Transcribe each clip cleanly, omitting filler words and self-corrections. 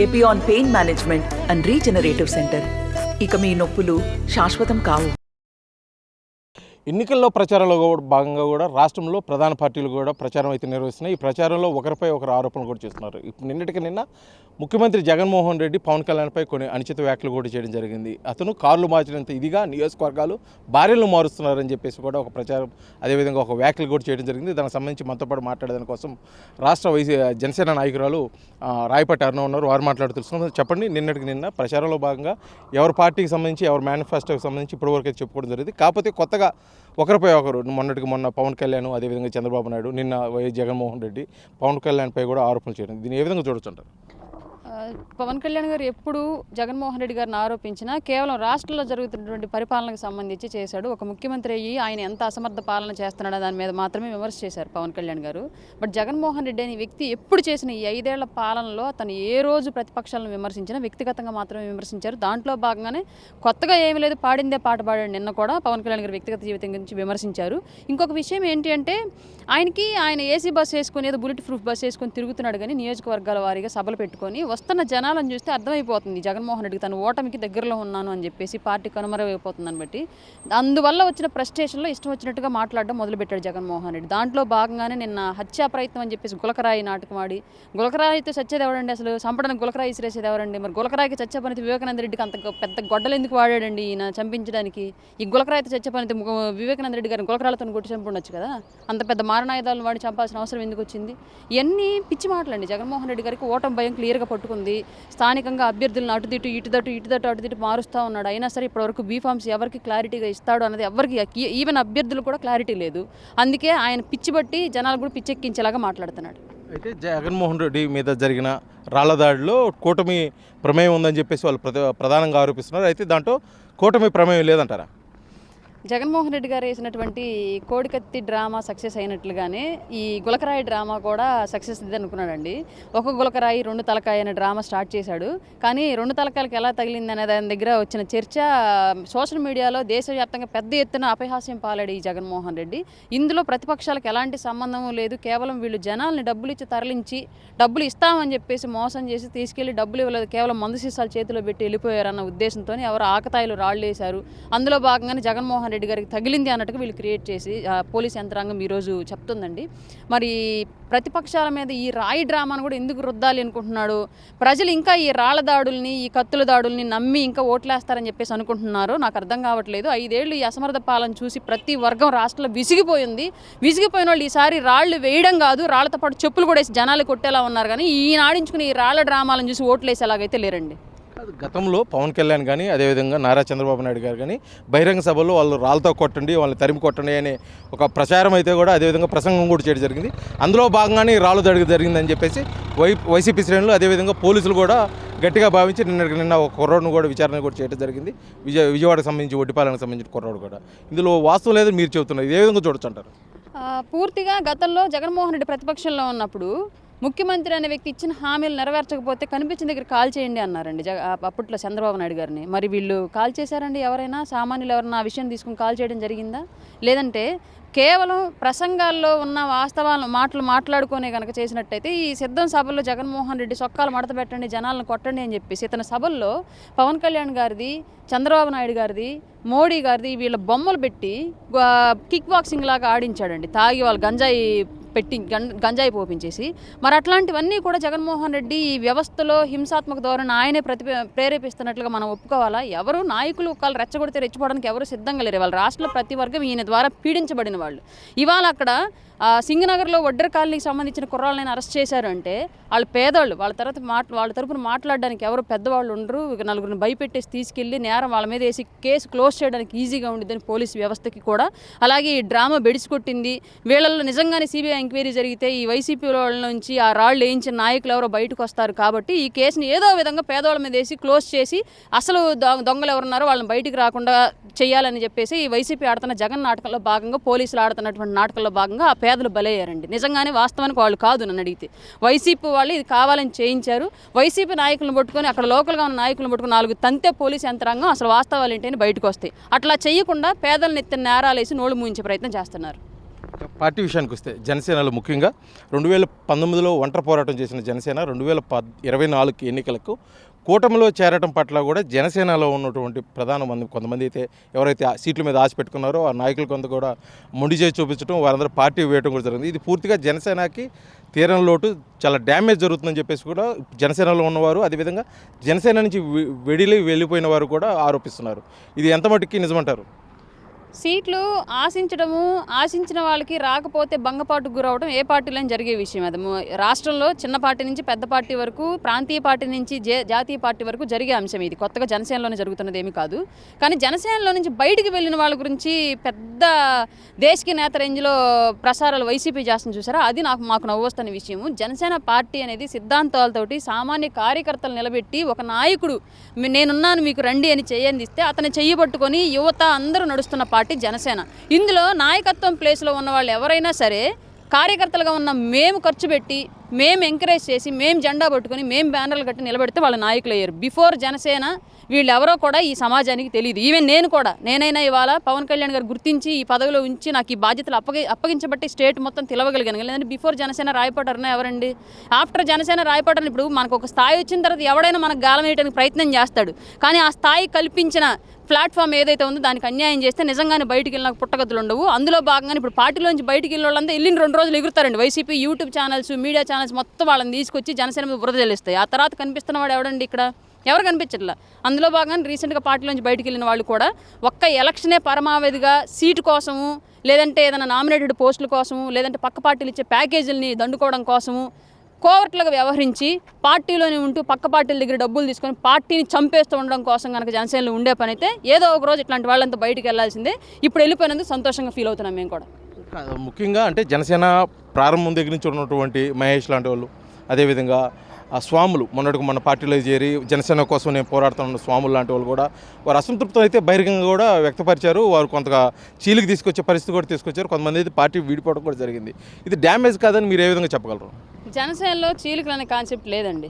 Epione pain management and regenerative centre. ఇక మీ నొప్పులు శాశ్వతం కావు. ఎన్నికల్లో ప్రచారంలో భాగంగా కూడా రాష్ట్రంలో ప్రధాన పార్టీలు కూడా ప్రచారం అయితే నిర్వహిస్తున్నాయి. ఈ ప్రచారంలో ఒకరిపై ఒకరు ఆరోపణలు కూడా చేస్తున్నారు. ఇప్పుడు నిన్న ముఖ్యమంత్రి జగన్మోహన్ రెడ్డి పవన్ కళ్యాణ్పై కొన్ని అనుచిత వ్యాఖ్యలు కూడా చేయడం జరిగింది. అతను కార్లు మార్చినంత ఇదిగా నియోజకవర్గాలు భార్యలను మారుస్తున్నారని చెప్పేసి కూడా ఒక ప్రచారం, అదేవిధంగా ఒక వ్యాఖ్యలు కూడా చేయడం జరిగింది. దానికి సంబంధించి మనతో పాటు మాట్లాడేదాని కోసం రాష్ట్ర జనసేన నాయకురాలు రాయపాటి అరుణ ఉన్నారు. వారు మాట్లాడుతున్నారు. చెప్పండి, నిన్న ప్రచారంలో భాగంగా ఎవరి పార్టీకి సంబంధించి, ఎవరి మేనిఫెస్టోకి సంబంధించి ఇప్పటివరకు అయితే చెప్పుకోవడం జరిగింది. కాకపోతే కొత్తగా ఒకరిపై ఒకరు మొన్న పవన్ కళ్యాణ్, అదేవిధంగా చంద్రబాబు నాయుడు, నిన్న వైఎస్ జగన్మోహన్ రెడ్డి పవన్ కళ్యాణ్పై కూడా ఆరోపణలు చేయడం, దీన్ని ఏ విధంగా చూడొచ్చుంటారు? పవన్ కళ్యాణ్ గారు ఎప్పుడు జగన్మోహన్ రెడ్డి గారిని ఆరోపించినా కేవలం రాష్ట్రంలో జరుగుతున్నటువంటి పరిపాలనకు సంబంధించి చేశాడు. ఒక ముఖ్యమంత్రి అయ్యి ఆయన ఎంత అసమర్థ పాలన చేస్తున్నాడో దాని మీద మాత్రమే విమర్శ చేశారు పవన్ కళ్యాణ్ గారు. బట్ జగన్మోహన్ రెడ్డి అనే వ్యక్తి ఎప్పుడు చేసిన ఈ 5 ఏళ్ల పాలనలో తను ఏ రోజు ప్రతిపక్షాలను విమర్శించినా వ్యక్తిగతంగా మాత్రమే విమర్శించారు. దాంట్లో భాగంగానే కొత్తగా ఏమీ లేదు, పాడిందే పాట పాడాడు. నిన్న కూడా పవన్ కళ్యాణ్ గారు వ్యక్తిగత జీవితం గురించి విమర్శించారు. ఇంకొక విషయం ఏంటి అంటే ఆయన ఏసీ బస్సు వేసుకొని, ఏదో బుల్లెట్ ప్రూఫ్ బస్సు వేసుకొని తిరుగుతున్నాడు, కానీ నియోజకవర్గాల వారీగా సభలు పెట్టుకొని వస్తున్న జనాలను చూస్తే అర్థమైపోతుంది జగన్మోహన్ రెడ్డికి తను ఓటమికి దగ్గరలో ఉన్నాను అని చెప్పేసి, పార్టీ కనుమరుగైపోతుందని బట్టి. అందువల్ల వచ్చిన ఫ్రస్ట్రేషన్లో ఇష్టం వచ్చినట్టుగా మాట్లాడడం మొదలుపెట్టాడు జగన్మోహన్ రెడ్డి. దాంట్లో భాగంగానే నిన్న హత్యా ప్రయత్నం అని చెప్పేసి గులకరాయి నాటకం ఆడి, గులకరాయితో చచ్చేది ఎవరండి, అసలు చంపడానికి గులకరాయి ఇసిరేసేది ఎవరండి, మరి గులకరాయికి చచ్చే పనితే వివేకానంద రెడ్డికి అంత పెద్ద గొడ్డలు ఎందుకు వాడాడండి ఈయన చంపించడానికి? ఈ గులకరాయితో చచ్చే పనితే వివేకానంద రెడ్డి గారిని గులకరాలతో కొట్టి చంపుండొచ్చు కదా, అంత పెద్ద మారణాయుధాలను వాడి చంపాల్సిన అవసరం ఎందుకు వచ్చింది? ఇవన్నీ పిచ్చి మాటలండి. జగన్మోహన్ రెడ్డి గారికి ఓటమి భయం క్లియర్గా పట్టుకుంది. స్థానికంగా అభ్యర్థులను అటుదిట్టు ఇటుదట్టు మారుస్తూ ఉన్నాడు. అయినా సరే ఇప్పటివరకు బీఫామ్స్ ఎవరికి క్లారిటీగా ఇస్తాడు అన్నది ఎవరికి, ఈవెన్ అభ్యర్థులు కూడా క్లారిటీ లేదు. అందుకే ఆయన పిచ్చి బట్టి జనాలు కూడా పిచ్చెక్కించేలాగా మాట్లాడుతున్నాడు. అయితే జగన్మోహన్ రెడ్డి మీద జరిగిన రాళ్ల దాడిలో కూటమి ప్రమేయం ఉందని చెప్పేసి వాళ్ళు ప్రధానంగా ఆరోపిస్తున్నారు. అయితే దాంట్లో కూటమి ప్రమేయం లేదంటారా? జగన్మోహన్ రెడ్డి గారు వేసినటువంటి కోడికత్తి డ్రామా సక్సెస్ అయినట్లుగానే ఈ గులకరాయి డ్రామా కూడా సక్సెస్ ఇది అనుకున్నాడండి. ఒక గులకరాయి 2 తలకాయ అనే డ్రామా స్టార్ట్ చేశాడు. కానీ 2 తలకాయలకు ఎలా తగిలింది అనే దాని దగ్గర వచ్చిన చర్చ సోషల్ మీడియాలో దేశవ్యాప్తంగా పెద్ద ఎత్తున అపహాస్యం పాలాడు ఈ జగన్మోహన్ రెడ్డి. ఇందులో ప్రతిపక్షాలకు ఎలాంటి సంబంధం లేదు. కేవలం వీళ్ళు జనాల్ని డబ్బులు ఇచ్చి తరలించి, డబ్బులు ఇస్తామని చెప్పేసి మోసం చేసి తీసుకెళ్లి డబ్బులు ఇవ్వలేదు, కేవలం మందు సీసాలు చేతిలో పెట్టి వెళ్ళిపోయారన్న ఉద్దేశంతో ఎవరు ఆకతాయిలు రాళ్ళు వేశారు. అందులో భాగంగానే జగన్మోహన్ రెడ్డి గారికి తగిలింది అన్నట్టుగా వీళ్ళు క్రియేట్ చేసి పోలీస్ యంత్రాంగం ఈరోజు చెప్తుందండి. మరి ప్రతిపక్షాల మీద ఈ రాయి డ్రామాను కూడా ఎందుకు రుద్దాలి అనుకుంటున్నాడు? ప్రజలు ఇంకా ఈ రాళ్ల దాడుల్ని, ఈ కత్తుల దాడుల్ని నమ్మి ఇంకా ఓట్లేస్తారని చెప్పేసి అనుకుంటున్నారు. నాకు అర్థం కావట్లేదు. 5 ఏళ్ళు ఈ అసమర్థ పాలన చూసి ప్రతి వర్గం రాష్ట్రంలో విసిగిపోయింది. విసిగిపోయిన వాళ్ళు ఈసారి రాళ్లు వేయడం కాదు, రాళ్లతో పాటు చెప్పులు కూడా వేసి జనాలు కొట్టేలా ఉన్నారు. కానీ ఈ నాడించుకుని ఈ రాళ్ల డ్రామాలను చూసి ఓట్లేసేలాగైతే లేరండి. గతంలో పవన్ కళ్యాణ్ కానీ, అదేవిధంగా నారా చంద్రబాబు నాయుడు గారు కానీ బహిరంగ సభల్లో వాళ్ళు రాళ్ళతో కొట్టండి, వాళ్ళని తరిమి కొట్టండి అనే ఒక ప్రచారం అయితే కూడా, అదేవిధంగా ప్రసంగం కూడా చేయడం జరిగింది. అందులో భాగంగానే రాళ్ళు దాడి జరిగిందని చెప్పేసి వైసీపీ శ్రేణులు, అదేవిధంగా పోలీసులు కూడా గట్టిగా భావించి నిన్న ఒక కుర్రోడ్ను కూడా విచారణ కూడా చేయడం జరిగింది. విజయవాడకు సంబంధించి, ఒడ్డిపాలెంకి సంబంధించిన కుర్రోడు కూడా. ఇందులో వాస్తవం లేదని మీరు చెబుతున్నారు, ఇది ఏ విధంగా చూడొచ్చు అంటారు? పూర్తిగా గతంలో జగన్మోహన్ రెడ్డి ప్రతిపక్షంలో ఉన్నప్పుడు ముఖ్యమంత్రి అనే వ్యక్తి ఇచ్చిన హామీలు నెరవేర్చకపోతే కనిపించిన దగ్గర కాల్ చేయండి అన్నారండి అప్పట్లో చంద్రబాబు నాయుడు గారిని. మరి వీళ్ళు కాల్ చేశారండి? ఎవరైనా సామాన్యులు ఎవరైనా ఆ విషయం తీసుకుని కాల్ చేయడం జరిగిందా? లేదంటే కేవలం ప్రసంగాల్లో ఉన్న వాస్తవాలను మాట్లాడుకునే కనుక చేసినట్టయితే ఈ సిద్ధం సభల్లో జగన్మోహన్ రెడ్డి సొక్కాలు మడత పెట్టండి, జనాలను కొట్టండి అని చెప్పేసి ఇతని సభల్లో పవన్ కళ్యాణ్ గారిది, చంద్రబాబు నాయుడు గారిది, మోడీ గారిది వీళ్ళ బొమ్మలు పెట్టి కిక్ బాక్సింగ్ లాగా ఆడించాడండి. తాగి వాళ్ళు గంజాయి పోపించేసి. మరి అట్లాంటివన్నీ కూడా జగన్మోహన్ రెడ్డి ఈ వ్యవస్థలో హింసాత్మక ధోరణి ఆయనే ప్రేరేపిస్తున్నట్లుగా మనం ఒప్పుకోవాలా? ఎవరు నాయకులు ఒకళ్ళు రెచ్చగొడితే రెచ్చిపోవడానికి ఎవరు సిద్ధంగా లేరు. వాళ్ళ రాష్ట్రంలో ప్రతి వర్గం ఈయన ద్వారా పీడించబడిన వాళ్ళు. ఇవాళ అక్కడ సింగనగర్లో వడ్డెర కాలనీకి సంబంధించిన కుర్రాళ్ళని అరెస్ట్ చేశారు అంటే వాళ్ళు పేదవాళ్ళు. వాళ్ళ తరపున మాట్లాడడానికి ఎవరు పెద్దవాళ్ళు ఉండరు. నలుగురిని భయపెట్టేసి తీసుకెళ్లి నేరం వాళ్ళ మీద వేసి కేసు క్లోజ్ చేయడానికి ఈజీగా ఉండిద్దని పోలీసు వ్యవస్థకి కూడా. అలాగే ఈ డ్రామా బెడిసికొట్టింది. వీళ్ళల్లో నిజంగానే సిబిఐ ఎంక్వైరీ జరిగితే ఈ వైసీపీ వాళ్ళ నుంచి ఆ రాళ్ళు వేయించిన నాయకులు ఎవరో బయటకు వస్తారు. కాబట్టి ఈ కేసుని ఏదో విధంగా పేదవాళ్ళ మీద వేసి క్లోజ్ చేసి అసలు దొంగలు ఎవరున్నారో వాళ్ళని బయటికి రాకుండా చేయాలని చెప్పేసి ఈ వైసీపీ ఆడుతున్న జగన్ నాటకంలో భాగంగా, పోలీసులు ఆడుతున్నటువంటి నాటకంలో భాగంగా ఆ పేదలు బలయ్యారండి. నిజంగానే వాస్తవానికి వాళ్ళు కాదు నన్ను అడిగితే. వైసీపీ వాళ్ళు ఇది కావాలని చేయించారు. వైసీపీ నాయకులను పట్టుకొని, అక్కడ లోకల్గా ఉన్న నాయకులను పట్టుకుని 4 తంతే పోలీసు యంత్రాంగం అసలు వాస్తవాలు ఏంటని బయటకు వస్తాయి. అట్లా చేయకుండా పేదలను ఎత్తిన నేరాలేసి నోళ్ళు మూయించే ప్రయత్నం చేస్తున్నారు. పార్టీ విషయానికి వస్తే జనసేనలో ముఖ్యంగా 2019లో ఒంటరి పోరాటం చేసిన జనసేన 2024 ఎన్నికలకు కూటమిలో చేరటం పట్ల కూడా జనసేనలో ఉన్నటువంటి ప్రధాన కొంతమంది అయితే ఎవరైతే ఆ సీట్ల మీద ఆశ పెట్టుకున్నారో ఆ నాయకులు కొంత కూడా మొండి చేసి చూపించడం వారందరూ పార్టీ వేయడం కూడా జరిగింది. ఇది పూర్తిగా జనసేనకి తీరం లోటు, చాలా డ్యామేజ్ జరుగుతుందని చెప్పేసి కూడా జనసేనలో ఉన్నవారు, అదేవిధంగా జనసేన నుంచి వెళ్ళిపోయిన వారు కూడా ఆరోపిస్తున్నారు. ఇది ఎంత మటుకి నిజమంటారు? సీట్లు ఆశించిన వాళ్ళకి రాకపోతే భంగపాటుకు గురవడం ఏ పార్టీలో జరిగే విషయం. అది రాష్ట్రంలో చిన్న పార్టీ నుంచి పెద్ద పార్టీ వరకు, ప్రాంతీయ పార్టీ నుంచి జాతీయ పార్టీ వరకు జరిగే అంశం. ఇది కొత్తగా జనసేనలోనే జరుగుతున్నది ఏమీ కాదు. కానీ జనసేనలో నుంచి బయటికి వెళ్ళిన వాళ్ళ గురించి పెద్ద దేశకి నేత రేంజ్లో ప్రసారాలు వైసీపీ చేస్తుంది చూసారా, అది మాకు నవ్వొస్తున్న విషయము. జనసేన పార్టీ అనేది సిద్ధాంతాలతోటి సామాన్య కార్యకర్తలు నిలబెట్టి ఒక నాయకుడు నేనున్నాను మీకు రండి అని చేయందిస్తే అతను చెయ్యి పట్టుకొని యువత అందరూ నడుస్తున్న పార్టీ జనసేన. ఇందులో నాయకత్వం ప్లేస్లో ఉన్న వాళ్ళు ఎవరైనా సరే కార్యకర్తలుగా ఉన్న మేము ఖర్చు పెట్టి, మేము ఎంకరేజ్ చేసి, మేము జెండా పట్టుకొని, మేము బ్యానర్లు కట్టి నిలబెడితే వాళ్ళ నాయకులు అయ్యారు. బిఫోర్ జనసేన వీళ్ళెవరో కూడా ఈ సమాజానికి తెలియదు. ఈవెన్ నేనైనా ఇవాళ పవన్ కళ్యాణ్ గారు గుర్తించి ఈ పదవిలో ఉంచి నాకు ఈ బాధ్యతలు అప్పగించబట్టి స్టేట్ మొత్తం తెలవగలిగాను. లేదంటే బిఫోర్ జనసేన రాయపాటారన్నా ఎవరండి? ఆఫ్టర్ జనసేన రాయపాటారు ఇప్పుడు మనకు ఒక స్థాయి వచ్చిన తర్వాత ఎవడైనా మనకు గాలం వేయడానికి ప్రయత్నం చేస్తాడు. కానీ ఆ స్థాయి కల్పించిన ప్లాట్ఫామ్ ఏదైతే ఉందో దానికి అన్యాయం చేస్తే నిజంగానే బయటికి వెళ్ళిన పుట్టగతులు ఉండవు. అందులో భాగంగానే ఇప్పుడు పార్టీలోంచి బయటికి వెళ్ళిన వాళ్ళంతా వెళ్ళిన 2 రోజులు ఎగురుతారండి. YCP YouTube channels, media channels మొత్తం వాళ్ళని తీసుకొచ్చి జనసేన మీద బురద చెల్లిస్తాయి. ఆ తర్వాత కనిపిస్తున్నవాడు ఎవడండి? ఇక్కడ ఎవరు కనిపించట్లా. అందులో భాగంగా రీసెంట్గా పార్టీలోంచి బయటికి వెళ్ళిన వాళ్ళు కూడా ఒక్క ఎలక్షనే పరమావధిగా సీటు కోసము, లేదంటే ఏదైనా నామినేటెడ్ పోస్టుల కోసము, లేదంటే పక్క పార్టీలు ఇచ్చే ప్యాకేజీలని దండుకోవడం కోసము కోవర్ట్లుగా వ్యవహరించి పార్టీలోనే ఉంటూ పక్క పార్టీల దగ్గర డబ్బులు తీసుకొని పార్టీని చంపేస్తూ ఉండడం కోసం కనుక జనసేనలో ఉండే పని అయితే ఏదో ఒక రోజు ఇట్లాంటి వాళ్ళంతా బయటికి వెళ్ళాల్సిందే. ఇప్పుడు వెళ్ళిపోయినందుకు సంతోషంగా ఫీల్ అవుతున్నాం మేము కూడా. ముఖ్యంగా అంటే జనసేన ప్రారంభం దగ్గర నుంచి ఉన్నటువంటి మహేష్ లాంటి వాళ్ళు, అదేవిధంగా ఆ స్వాములు మొన్న పార్టీలో చేరి జనసేన కోసం నేను పోరాడుతున్న స్వాములు లాంటి వాళ్ళు కూడా వారు అసంతృప్తం అయితే బహిరంగంగా కూడా వ్యక్తపరిచారు. వారు కొంతగా చీలికి తీసుకొచ్చే పరిస్థితి కూడా తీసుకొచ్చారు. కొంతమంది అయితే పార్టీ వీడిపోవడం కూడా జరిగింది. ఇది డ్యామేజ్ కాదని మీరు ఏ విధంగా చెప్పగలరు? జనసేనలో చీలికలు అనే కాన్సెప్ట్ లేదండి.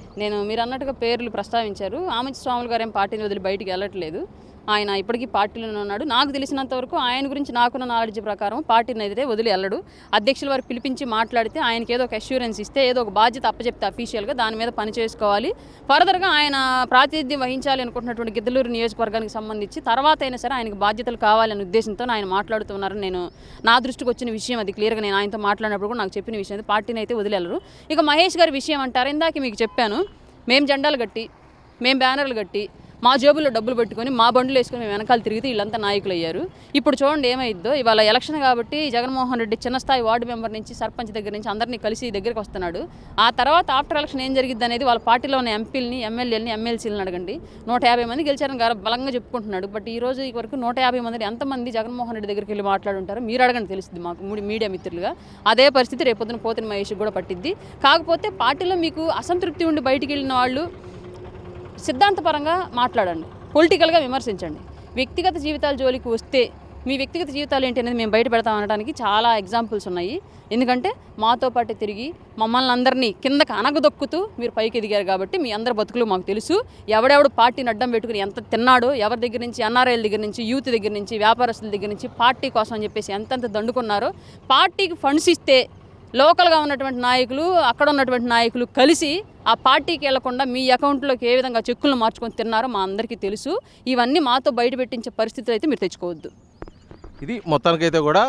మీరు అన్నట్టుగా పేర్లు ప్రస్తావించారు. ఆమంచి స్వాములు గారు ఏం పార్టీని వదిలి బయటికి వెళ్ళట్లేదు. ఆయన ఇప్పటికీ పార్టీలోనే ఉన్నాడు. నాకు తెలిసినంత వరకు ఆయన గురించి నాకున్న నాలెడ్జ్ ప్రకారం పార్టీని అయితే వదిలి వెళ్ళడు. అధ్యక్షుల వారికి పిలిపించి మాట్లాడితే ఆయనకి ఏదో ఒక అష్యూరెన్స్ ఇస్తే, ఏదో ఒక బాధ్యత అప్పచెప్తే అఫీషియల్గా దాని మీద పని చేసుకోవాలి. ఫర్దర్గా ఆయన ప్రాతినిధ్యం వహించాలి అనుకుంటున్నటువంటి గిద్దలూరు నియోజకవర్గానికి సంబంధించి తర్వాత అయినా సరే ఆయనకు బాధ్యతలు కావాలనే ఉద్దేశంతో ఆయన మాట్లాడుతున్నారని నా దృష్టికి వచ్చిన విషయం. అది క్లియర్గా నేను ఆయనతో మాట్లాడినప్పుడు కూడా నాకు చెప్పిన విషయం అది. పార్టీని అయితే వదిలి వెళ్ళరు. ఇక మహేష్ గారి విషయం అంటారు, ఇందాక మీకు చెప్పాను, మేము జెండాలు కట్టి, మేము బ్యానర్లు కట్టి, మా జేబుల్లో డబ్బులు పెట్టుకొని మా బండ్లు వేసుకొని మేము వెనకాల తిరిగితే వీళ్ళంతా నాయకులు అయ్యారు. ఇప్పుడు చూడండి ఏమైద్దో. ఇవాళ ఎలక్షన్ కాబట్టి జగన్మోహన్ రెడ్డి చిన్న స్థాయి వార్డు మెంబర్ నుంచి సర్పంచ్ దగ్గర నుంచి అందరినీ కలిసి దగ్గరికి వస్తున్నాడు. ఆ తర్వాత ఆఫ్టర్ ఎలక్షన్ ఏం జరిగిద్ది అనేది వాళ్ళ పార్టీలో ఉన్న ఎంపీలని, ఎమ్మెల్యేలని, ఎమ్మెల్సీలను అడగండి. 150 మంది గెలిచారని బలంగా చెప్పుకుంటున్నాడు. బట్ ఈ రోజు వరకు 150 మంది ఎంతమంది జగన్మోహన్ రెడ్డి దగ్గరికి వెళ్ళి మాట్లాడుంటారో మీరు అడగండి, తెలుస్తుంది మాకు మీడియా మిత్రులుగా. అదే పరిస్థితి రేపొద్దున పోతిన మహేష్ కూడా పట్టిద్ది. కాకపోతే పార్టీలో మీకు అసంతృప్తి ఉండి బయటికి వెళ్ళిన వాళ్ళు సిద్ధాంతపరంగా మాట్లాడండి, పొలిటికల్గా విమర్శించండి. వ్యక్తిగత జీవితాల జోలికి వస్తే మీ వ్యక్తిగత జీవితాలు ఏంటి అనేది మేము బయట పెడతాం అనడానికి చాలా ఎగ్జాంపుల్స్ ఉన్నాయి. ఎందుకంటే మాతో పాటు తిరిగి మమ్మల్ని అందరినీ కిందకి అనగదొక్కుతూ మీరు పైకి ఎదిగారు కాబట్టి మీ అందరి బతుకులు మాకు తెలుసు. ఎవడెవడు పార్టీని అడ్డం పెట్టుకుని ఎంత తిన్నాడో, ఎవరి దగ్గర నుంచి, ఎన్ఆర్ఐల దగ్గర నుంచి, యూత్ దగ్గర నుంచి, వ్యాపారస్తుల దగ్గర నుంచి పార్టీ కోసం అని చెప్పేసి ఎంతెంత దండుకున్నారో. పార్టీకి ఫండ్స్ ఇస్తే లోకల్గా ఉన్నటువంటి నాయకులు, అక్కడ ఉన్నటువంటి నాయకులు కలిసి ఆ పార్టీకి వెళ్లకుండా మీ అకౌంట్లోకి ఏ విధంగా చెక్కులు మార్చుకొని తిన్నారో మా అందరికీ తెలుసు. ఇవన్నీ మాతో బయట పెట్టించే పరిస్థితులు అయితే మీరు తెచ్చుకోవద్దు. ఇది మొత్తానికైతే కూడా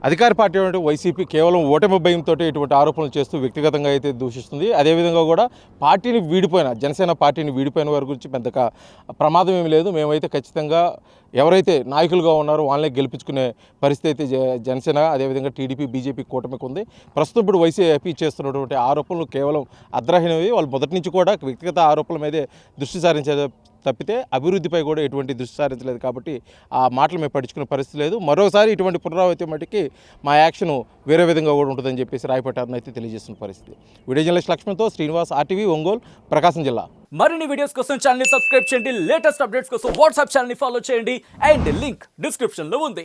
అధికార పార్టీ అంటే వైసీపీ కేవలం ఓటమి భయంతో ఇటువంటి ఆరోపణలు చేస్తూ వ్యక్తిగతంగా అయితే దూషిస్తుంది. అదేవిధంగా కూడా పార్టీని వీడిపోయిన జనసేన పార్టీని వీడిపోయిన వారి గురించి పెద్దగా ప్రమాదం ఏమీ లేదు. మేమైతే ఖచ్చితంగా ఎవరైతే నాయకులుగా ఉన్నారో వాళ్ళనే గెలిపించుకునే పరిస్థితి అయితే జనసేన, అదేవిధంగా టీడీపీ, బీజేపీ కూటమికి ఉంది. ప్రస్తుతం ఇప్పుడు వైసీపీ చేస్తున్నటువంటి ఆరోపణలు కేవలం అర్ధరహినవి. వాళ్ళు మొదటి నుంచి కూడా వ్యక్తిగత ఆరోపణల మీదే దృష్టి సారించే తప్పితే అభివృద్ధిపై కూడా ఎటువంటి దృష్టి సారించలేదు. కాబట్టి ఆ మాటలు మేము పట్టించుకునే పరిస్థితి లేదు. మరోసారి ఇటువంటి పునరావృతి మటుకి మా యాక్షన్ వేరే విధంగా కూడా ఉంటుందని చెప్పేసి రాయపట్టారని అయితే తెలియజేస్తున్న పరిస్థితి. వీడియో జర్నలిస్ట్ లక్ష్మణ్తో శ్రీనివాస్, ఆర్టీవీ, ఒంగోలు, ప్రకాశం జిల్లా. మరిన్ని వీడియోస్ కోసం ఛానల్ ని సబ్స్క్రైబ్ చేయండి. లేటెస్ట్ అప్డేట్స్ కోసం వాట్సాప్ ఛానల్ ని ఫాలో చేయండి. అండ్ లింక్ డిస్క్రిప్షన్ లో ఉంది.